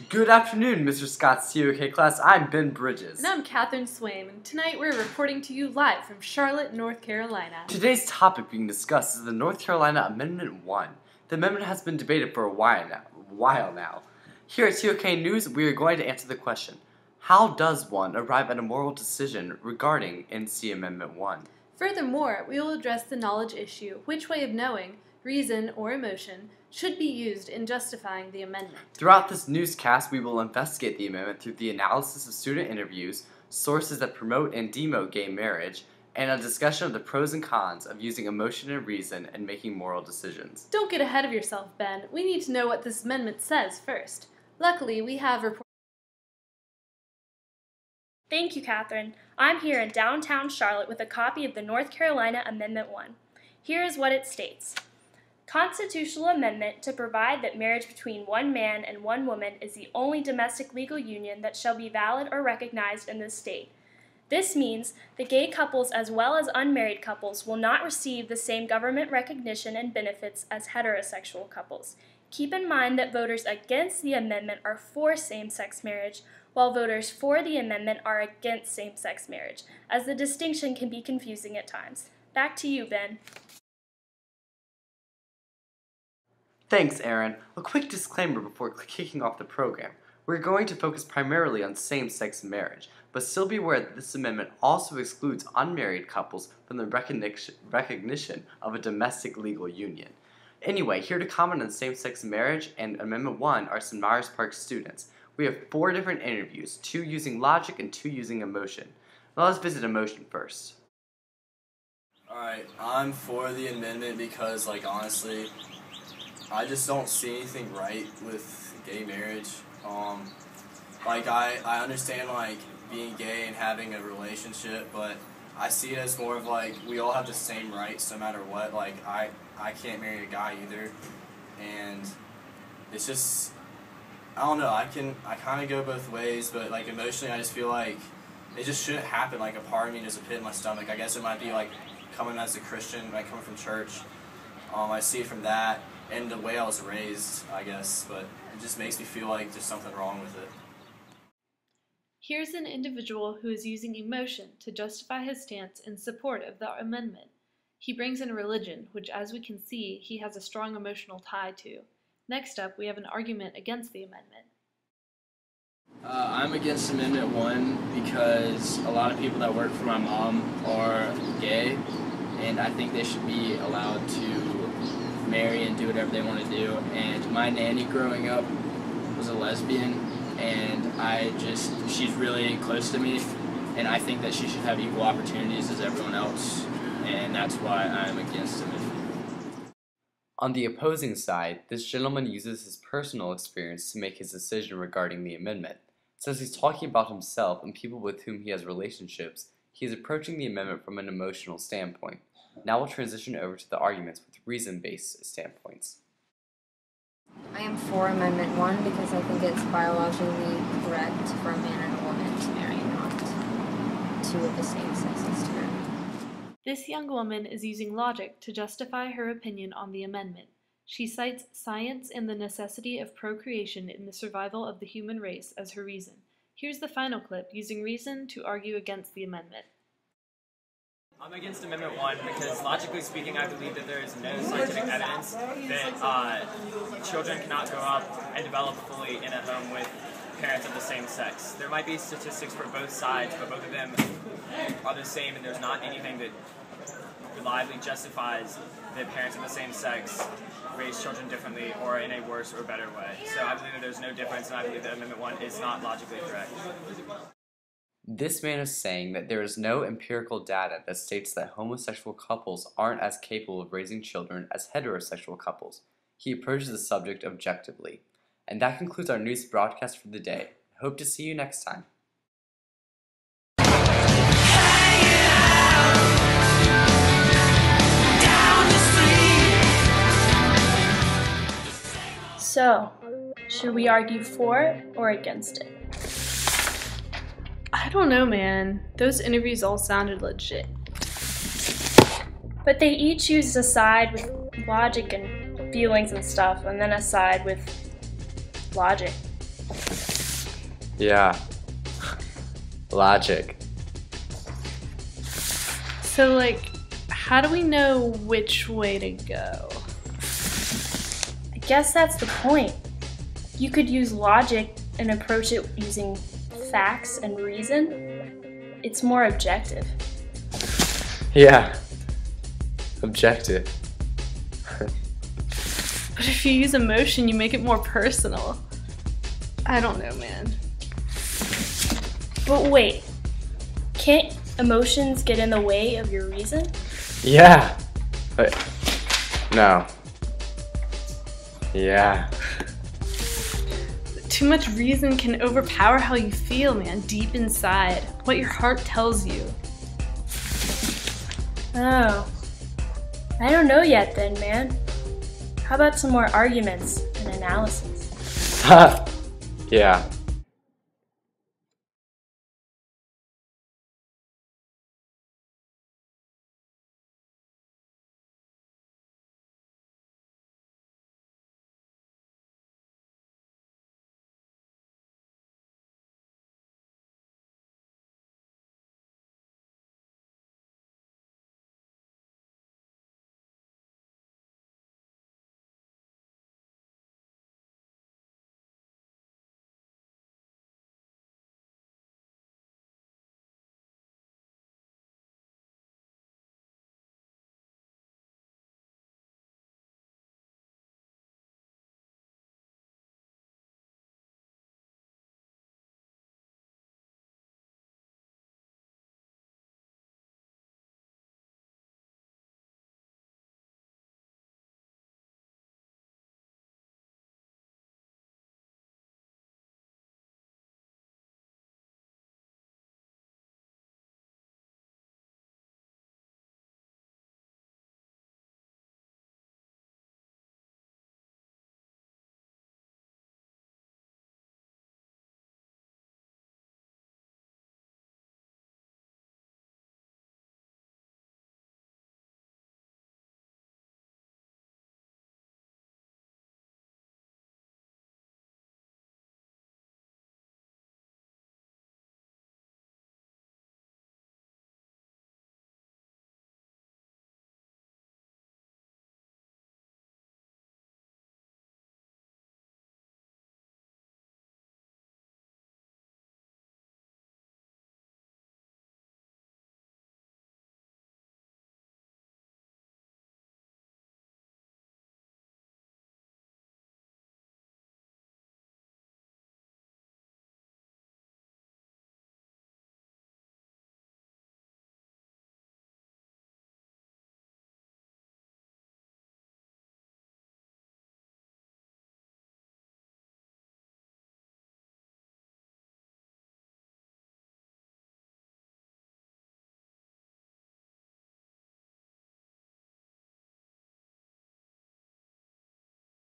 Good afternoon, Mr. Scott's TOK class. I'm Ben Bridges. And I'm Catherine Swaim, and tonight we're reporting to you live from Charlotte, North Carolina. Today's topic being discussed is the North Carolina Amendment 1. The amendment has been debated for a while now. Here at TOK News, we are going to answer the question, how does one arrive at a moral decision regarding NC Amendment 1? Furthermore, we will address the knowledge issue, which way of knowing, reason or emotion, should be used in justifying the amendment. Throughout this newscast, we will investigate the amendment through the analysis of student interviews, sources that promote and demote gay marriage, and a discussion of the pros and cons of using emotion and reason in making moral decisions. Don't get ahead of yourself, Ben. We need to know what this amendment says first. Luckily, we have reports. Thank you, Catherine. I'm here in downtown Charlotte with a copy of the North Carolina Amendment 1. Here is what it states. Constitutional amendment to provide that marriage between one man and one woman is the only domestic legal union that shall be valid or recognized in this state. This means that gay couples as well as unmarried couples will not receive the same government recognition and benefits as heterosexual couples. Keep in mind that voters against the amendment are for same-sex marriage, while voters for the amendment are against same-sex marriage, as the distinction can be confusing at times. Back to you, Ben. Thanks, Aaron. A quick disclaimer before kicking off the program. We're going to focus primarily on same-sex marriage, but still be aware that this amendment also excludes unmarried couples from the recognition of a domestic legal union. Anyway, here to comment on same-sex marriage and Amendment 1 are some Myers Park students. We have 4 different interviews, 2 using logic and 2 using emotion. Now let's visit emotion first. Alright, I'm for the amendment because, honestly, I just don't see anything right with gay marriage. I understand, being gay and having a relationship, but I see it as more of, we all have the same rights no matter what. I can't marry a guy either, and it's just, I don't know, I kind of go both ways, but, emotionally I just feel like it just shouldn't happen. A part of me, there's a pit in my stomach. I guess it might be, coming as a Christian, coming from church. I see it from that, and the way I was raised, I guess, but it just makes me feel like there's something wrong with it. Here's an individual who is using emotion to justify his stance in support of the amendment. He brings in religion, which as we can see, he has a strong emotional tie to. Next up, we have an argument against the amendment. I'm against Amendment 1 because a lot of people that work for my mom are gay, and I think they should be allowed to marry and do whatever they want to do. And my nanny growing up was a lesbian, and she's really close to me, and I think that she should have equal opportunities as everyone else, and that's why I'm against it. On the opposing side, this gentleman uses his personal experience to make his decision regarding the amendment. Since he's talking about himself and people with whom he has relationships, he is approaching the amendment from an emotional standpoint. Now we'll transition over to the arguments with reason-based standpoints. I am for Amendment 1 because I think it's biologically correct for a man and a woman to marry, not 2 of the same sexes to marry. This young woman is using logic to justify her opinion on the amendment. She cites science and the necessity of procreation in the survival of the human race as her reason. Here's the final clip using reason to argue against the amendment. I'm against Amendment 1 because, logically speaking, I believe that there is no scientific evidence that children cannot grow up and develop fully in a home with parents of the same sex. There might be statistics for both sides, but both of them are the same, and there's not anything that reliably justifies that parents of the same sex raise children differently or in a worse or better way. So I believe that there's no difference, and I believe that Amendment 1 is not logically correct. This man is saying that there is no empirical data that states that homosexual couples aren't as capable of raising children as heterosexual couples. He approaches the subject objectively. And that concludes our news broadcast for the day. I hope to see you next time. So, should we argue for or against it? I don't know, man. Those interviews all sounded legit. But they each used a side with logic and feelings and stuff, and then a side with logic. Yeah. Logic. So, like, how do we know which way to go? I guess that's the point. You could use logic and approach it using facts and reason. It's more objective. Yeah. Objective. But if you use emotion, you make it more personal. I don't know, man. But wait, can't emotions get in the way of your reason? Yeah. But no. Yeah. Too much reason can overpower how you feel, man, deep inside. What your heart tells you. Oh. I don't know yet then, man. How about some more arguments and analysis? Yeah.